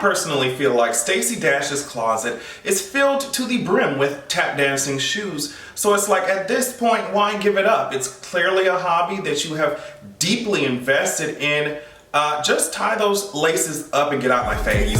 personally feel like Stacy Dash's closet is filled to the brim with tap dancing shoes. So it's like, at this point, why give it up? It's clearly a hobby that you have deeply invested in. Just tie those laces up and get out my face.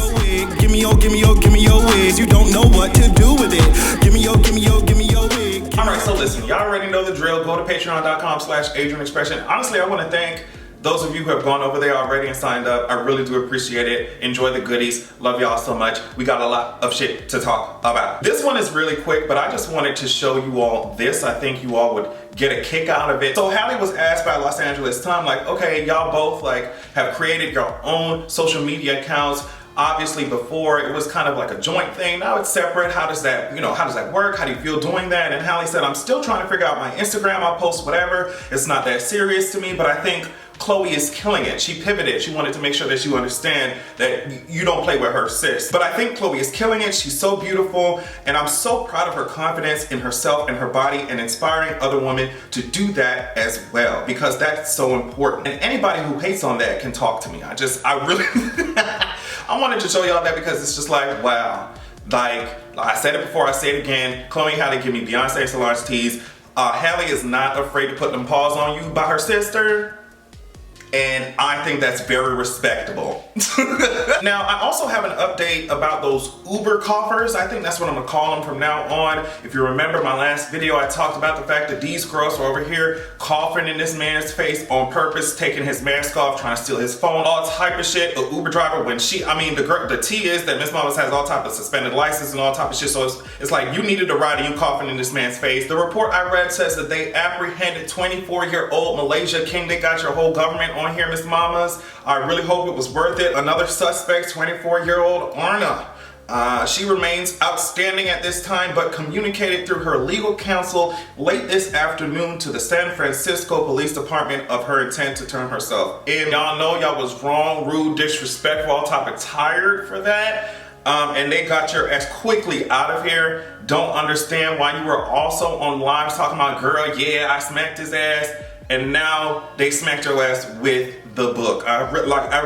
Give me your wigs. You don't know what to do with it. Give me your wig. Alright, so listen, y'all already know the drill. Go to patreon.com/AdrianExpression. Honestly, I want to thank those of you who have gone over there already and signed up. I really do appreciate it. Enjoy the goodies. Love y'all so much. We got a lot of shit to talk about. This one is really quick, but I just wanted to show you all this. I think you all would get a kick out of it. So Halle was asked by Los Angeles Times, like, okay, y'all both like have created your own social media accounts. Obviously before it was kind of like a joint thing. Now it's separate. How does that, how does that work? How do you feel doing that? And Halle said, I'm still trying to figure out my Instagram. I'll post whatever. It's not that serious to me, but I think Chloe is killing it. She pivoted. She wanted to make sure that you understand that you don't play with her, sis. But I think Chloe is killing it. She's so beautiful, and I'm so proud of her confidence in herself and her body, and inspiring other women to do that as well, because that's so important. And anybody who hates on that can talk to me. I really I wanted to show y'all that because it's just like, wow. Like I said it before, I say it again. Chloe Halle give me Beyonce Solange tees. Halle is not afraid to put them paws on you by her sister. And I think that's very respectable. Now, I also have an update about those Uber coffers. I think that's what I'm gonna call them from now on. If you remember my last video, I talked about the fact that these girls were over here coughing in this man's face on purpose, taking his mask off, trying to steal his phone, all type of shit. A Uber driver, the tea is that Miss Mamas has all type of suspended license and all type of shit. So it's like, you needed a ride and you coughing in this man's face. The report I read says that they apprehended 24-year-old Malaysia King. They got your whole government on here, Miss Mamas. I really hope it was worth it. Another suspect, 24-year-old Arna. She remains outstanding at this time, but communicated through her legal counsel late this afternoon to the San Francisco Police Department of her intent to turn herself in. Y'all know y'all was wrong, rude, disrespectful, all type of tired for that. And they got your ass quickly out of here. Don't understand why you were also on live talking about, girl, yeah, I smacked his ass. And now they smacked your ass with the book. I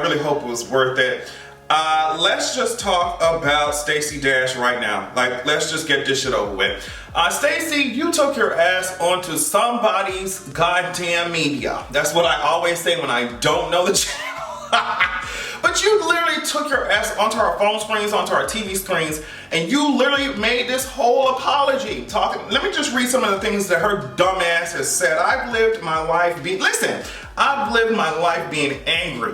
really hope it was worth it. Let's just talk about Stacy Dash right now. Like, let's just get this shit over with. Stacy, you took your ass onto somebody's goddamn media. That's what I always say when I don't know the channel. But you literally took your ass onto our phone screens, onto our TV screens, and you literally made this whole apology. Let me just read some of the things that her dumb ass has said. I've lived my life being angry,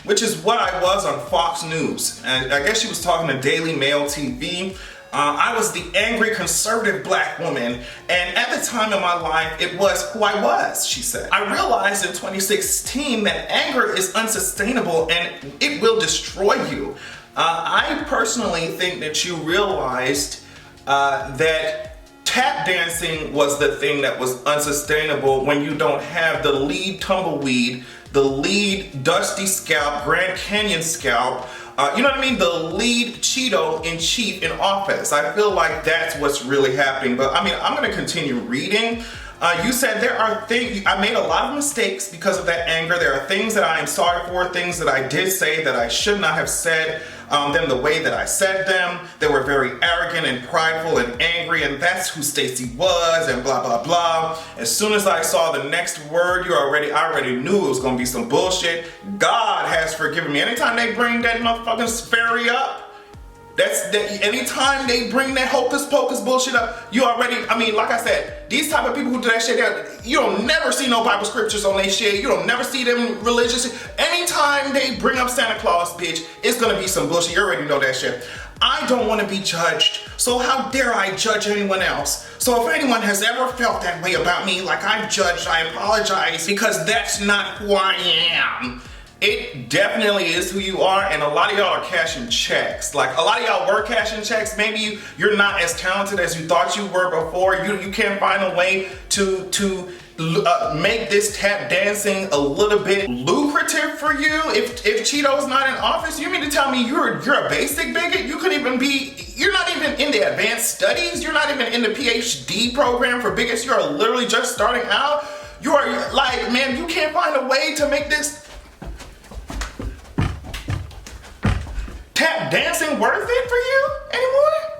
which is what I was on Fox News. And I guess she was talking to Daily Mail TV. I was the angry conservative black woman, and at the time in my life, it was who I was, she said. I realized in 2016 that anger is unsustainable and it will destroy you. I personally think that you realized that tap dancing was the thing that was unsustainable when you don't have the lead tumbleweed, the lead dusty scalp, Grand Canyon scalp, you know what I mean? The lead Cheeto in chief in office. I feel like that's what's really happening. But I mean, I'm gonna continue reading. You said there are things, I made a lot of mistakes because of that anger. There are things that I am sorry for, things that I did say that I should not have said them the way that I said them. They were very arrogant and prideful and angry, and that's who Stacy was, and blah, blah, blah. As soon as I saw the next word, I already knew it was gonna be some bullshit. God has forgiven me. Anytime they bring that motherfucking fairy up, anytime they bring that hocus pocus bullshit up, you already, like I said, these type of people who do that shit, you don't never see no Bible scriptures on their shit. You don't never see them religious. Anytime they bring up Santa Claus, bitch, it's gonna be some bullshit. You already know that shit. I don't want to be judged, so how dare I judge anyone else? So if anyone has ever felt that way about me, like I'm judged, I apologize, because that's not who I am. It definitely is who you are, and a lot of y'all are cashing checks. Like, a lot of y'all were cashing checks. Maybe you're not as talented as you thought you were before. You can't find a way to make this tap dancing a little bit lucrative for you. If Cheeto's not in office, you mean to tell me you're a basic bigot? You're not even in the advanced studies. You're not even in the PhD program for bigots. You're literally just starting out. You are like, man, you can't find a way to make this. tap dancing worth it for you anymore?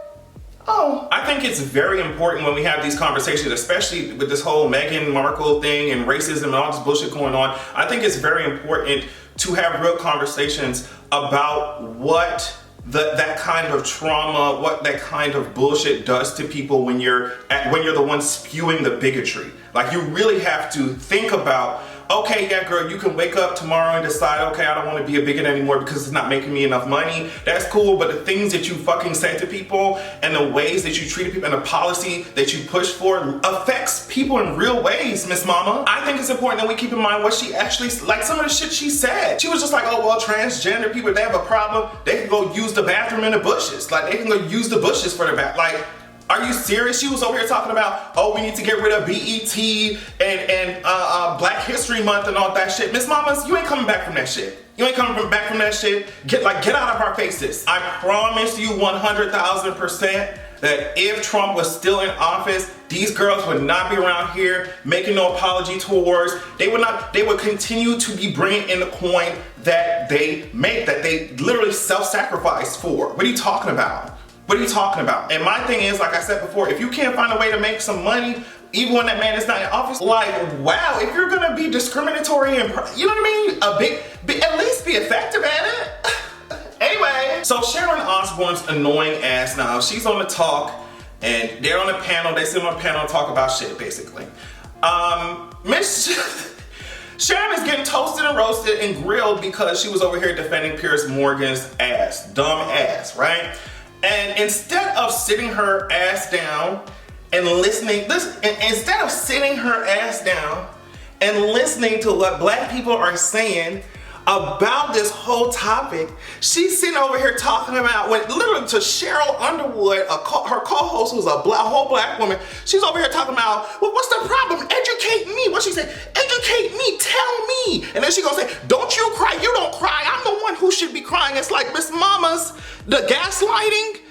Oh, I think it's very important when we have these conversations, especially with this whole Meghan Markle thing and racism and all this bullshit going on. I think it's very important to have real conversations about what that kind of trauma, what that kind of bullshit does to people when you're the one spewing the bigotry. Like, you really have to think about, okay, yeah, girl, you can wake up tomorrow and decide, okay, I don't want to be a bigot anymore because it's not making me enough money. That's cool, but the things that you fucking say to people and the ways that you treat people and the policy that you push for affects people in real ways, Miss Mama. I think it's important that we keep in mind what she actually, like some of the shit she said. She was just like, oh, well, transgender people, if they have a problem, they can go use the bathroom in the bushes. Like, they can go use the bushes for their bath. Like, are you serious? She was over here talking about, oh, we need to get rid of BET and Black History Month and all that shit. Miss Mamas, you ain't coming back from that shit. You ain't coming back from that shit. Get out of our faces. I promise you 100,000% that if Trump was still in office, these girls would not be around here making no apology tours. They would continue to be bringing in the coin that they make, that they literally self-sacrifice for. What are you talking about? What are you talking about? And my thing is, like I said before, if you can't find a way to make some money, even when that man is not in office, like, wow, if you're gonna be discriminatory and, you know what I mean? At least be effective at it. Anyway, so Sharon Osbourne's annoying ass now, she's on the talk, and they're on the panel, they sit on the panel and talk about shit, basically. Miss Sharon is getting toasted and roasted and grilled because she was over here defending Piers Morgan's ass, dumb ass, right? And instead of sitting her ass down and listening to what Black people are saying about this whole topic, she's sitting over here talking about, literally to Sheryl Underwood, her co-host, who's a whole Black woman. She's over here talking about, well, what's the problem? Educate me. What she say? Educate me, tell me. And then she gonna say, don't you cry, you don't cry. I'm the one who should be crying. It's like, Miss Mamas, the gaslighting,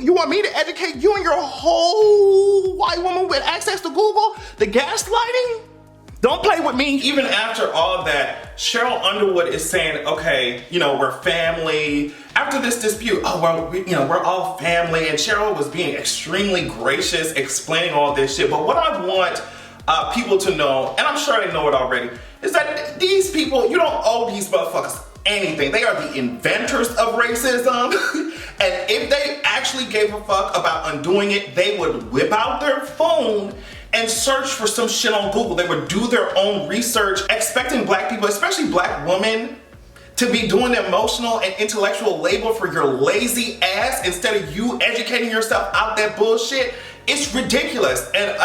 you want me to educate you and your whole white woman with access to Google? The gaslighting? Don't play with me. Even after all of that, Sheryl Underwood is saying, okay, you know, we're family. After this dispute, oh, well, we're all family. And Sheryl was being extremely gracious, explaining all this shit. But what I want people to know, and I'm sure they know it already, is that these people, you don't owe these motherfuckers anything. They are the inventors of racism. And if they actually gave a fuck about undoing it, they would whip out their phone and search for some shit on Google. They would do their own research, expecting Black people, especially Black women, to be doing the emotional and intellectual labor for your lazy ass instead of you educating yourself out that bullshit. It's ridiculous. And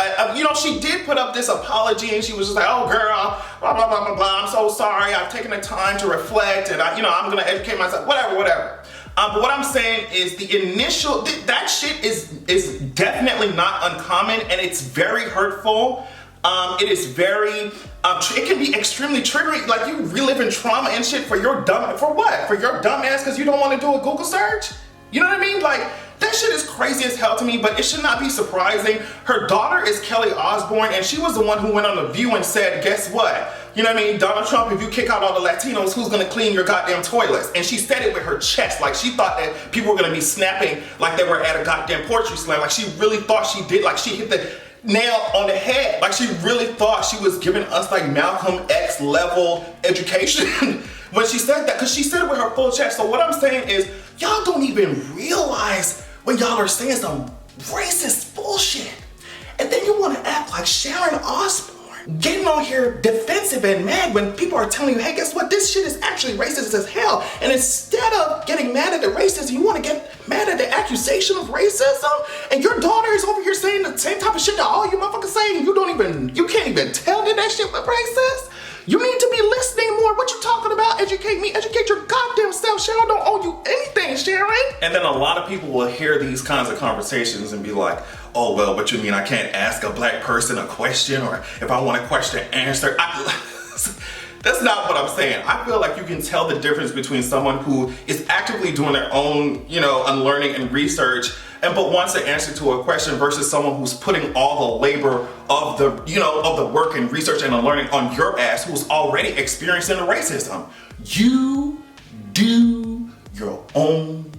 she did put up this apology, and she was just like, oh girl, blah, blah, blah, blah, blah. I'm so sorry. I've taken the time to reflect, and I'm gonna educate myself, whatever. But what I'm saying is that shit is definitely not uncommon, and it's very hurtful. It is very, it can be extremely triggering. Like, you reliving trauma and shit for your dumb ass because you don't want to do a Google search? You know what I mean? Like, that shit is crazy as hell to me, but it should not be surprising. Her daughter is Kelly Osbourne, and she was the one who went on The View and said, guess what? You know what I mean? Donald Trump, if you kick out all the Latinos, who's gonna clean your goddamn toilets? And she said it with her chest, like she thought that people were gonna be snapping like they were at a goddamn poetry slam. Like, she really thought she did, like she hit the nail on the head. Like, she really thought she was giving us like Malcolm X level education when she said that, because she said it with her full chest. So what I'm saying is, y'all don't even realize when y'all are saying some racist bullshit. And then you wanna act like Sharon Osbourne, getting on here defensive and mad when people are telling you, hey, guess what? This shit is actually racist as hell. And instead of getting mad at the racism, you wanna get mad at the accusation of racism? And your daughter is over here saying the same type of shit that all you motherfuckers say, and you can't even tell that shit was racist? You need to be listening more. What you talking about? Educate me. Educate your goddamn self. Sharon don't owe you anything, Sharon. And then a lot of people will hear these kinds of conversations and be like, oh, well, what you mean I can't ask a Black person a question, or if I want a question answered? That's not what I'm saying. I feel like you can tell the difference between someone who is actively doing their own, unlearning and research, but wants an answer to a question versus someone who's putting all the labor of the work and research and unlearning on your ass, who's already experiencing the racism. You Do your own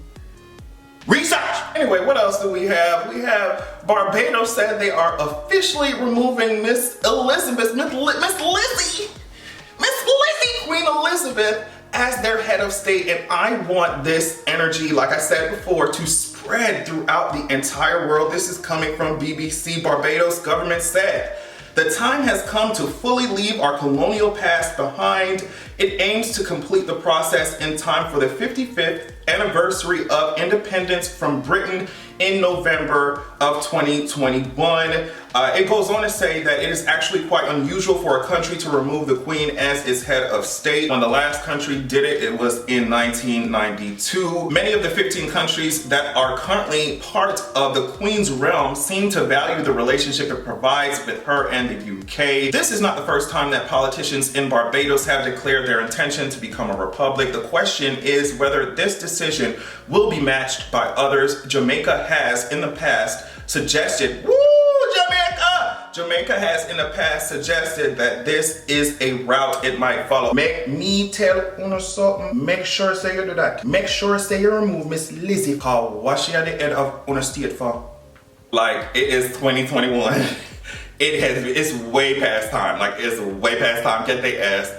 research. Anyway, what else do we have? We have Barbados said they are officially removing Miss Elizabeth, Miss Lizzie, Queen Elizabeth as their head of state. And I want this energy, like I said before, to spread throughout the entire world. This is coming from BBC. Barbados government said, the time has come to fully leave our colonial past behind. It aims to complete the process in time for the 55th anniversary of independence from Britain in November of 2021. It goes on to say that it is actually quite unusual for a country to remove the Queen as its head of state. When the last country did it, it was in 1992. Many of the 15 countries that are currently part of the Queen's realm seem to value the relationship it provides with her and the UK. This is not the first time that politicians in Barbados have declared their intention to become a republic. The question is whether this decision will be matched by others. Jamaica has in the past suggested, Jamaica has in the past suggested that this is a route it might follow. Make me tell you something. Make sure say you do that. Make sure say you remove Miss Lizzie. Cause what she at the head of on a state for? Like, it is 2021. It's way past time. Like, it's way past time. Get their ass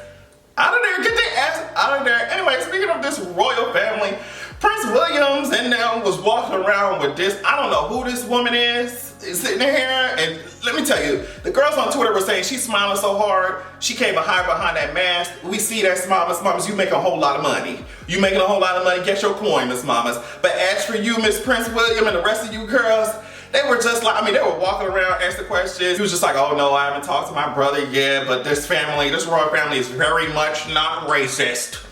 out of there. Get their ass out of there. Anyway, speaking of this royal family, Prince Williams and them was walking around with this. I don't know who this woman is sitting here, and let me tell you, the girls on Twitter were saying she's smiling so hard she can't even hide behind that mask. We see that, Miss Mamas, you make a whole lot of money. You making a whole lot of money. Get your coin, Miss Mamas. But as for you, Miss Prince William, and the rest of you girls, they were just like, I mean, they were walking around, asking questions. He was just like, oh no, I haven't talked to my brother yet, but this family, this royal family is very much not racist.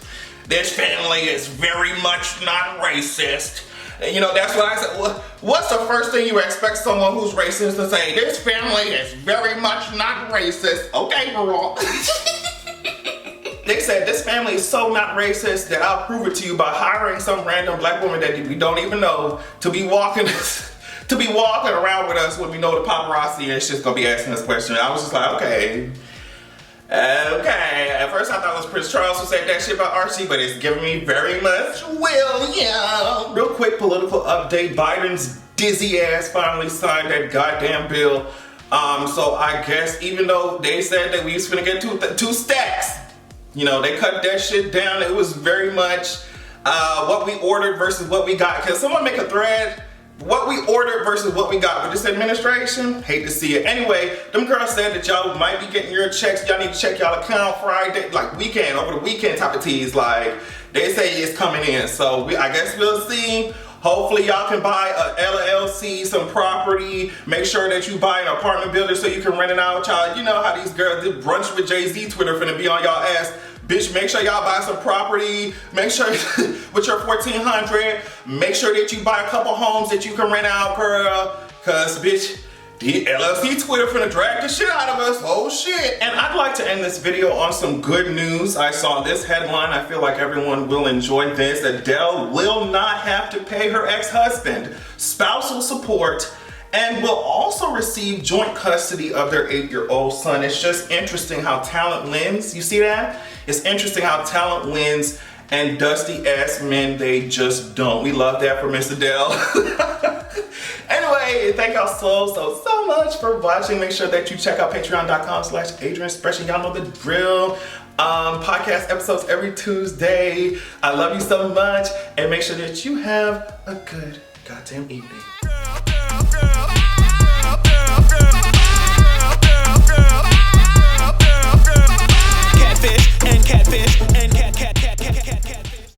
This family is very much not racist. And you know, that's what I said. What's the first thing you expect someone who's racist to say? This family is very much not racist. Okay, girl. They said this family is so not racist that I'll prove it to you by hiring some random black woman that we don't even know to be walking around with us when we know the paparazzi and she's gonna be asking us questions. I was just like, okay. At first I thought it was Prince Charles who said that shit about Archie, but it's giving me very much William. Real quick political update. Biden's dizzy ass finally signed that goddamn bill. So I guess even though they said that we was finna get two stacks, you know, they cut that shit down. It was very much what we ordered versus what we got. Can someone make a thread? What we ordered versus what we got with this administration? Hate to see it. Anyway, them girls said that y'all might be getting your checks. Y'all need to check y'all account Friday, like weekend, over the weekend type of teas. Like, they say it's coming in. So I guess we'll see. Hopefully y'all can buy a LLC, some property. Make sure that you buy an apartment building so you can rent it out. Y'all, you know how these girls did brunch with Jay-Z Twitter finna be on y'all ass. Bitch, make sure y'all buy some property. Make sure with your $1,400, make sure that you buy a couple homes that you can rent out, girl. Cause bitch, the LLC Twitter finna drag the shit out of us. Oh shit. And I'd like to end this video on some good news. I saw this headline. I feel like everyone will enjoy this. Adele will not have to pay her ex-husband spousal support and will also receive joint custody of their 8-year-old son. It's just interesting how talent wins. You see that? It's interesting how talent wins and dusty ass men, they just don't. We love that for Miss Adele. Anyway, thank y'all so much for watching. Make sure that you check out patreon.com/AdrianExpression. Y'all know the drill. Podcast episodes every Tuesday. I love you so much. And make sure that you have a good goddamn evening.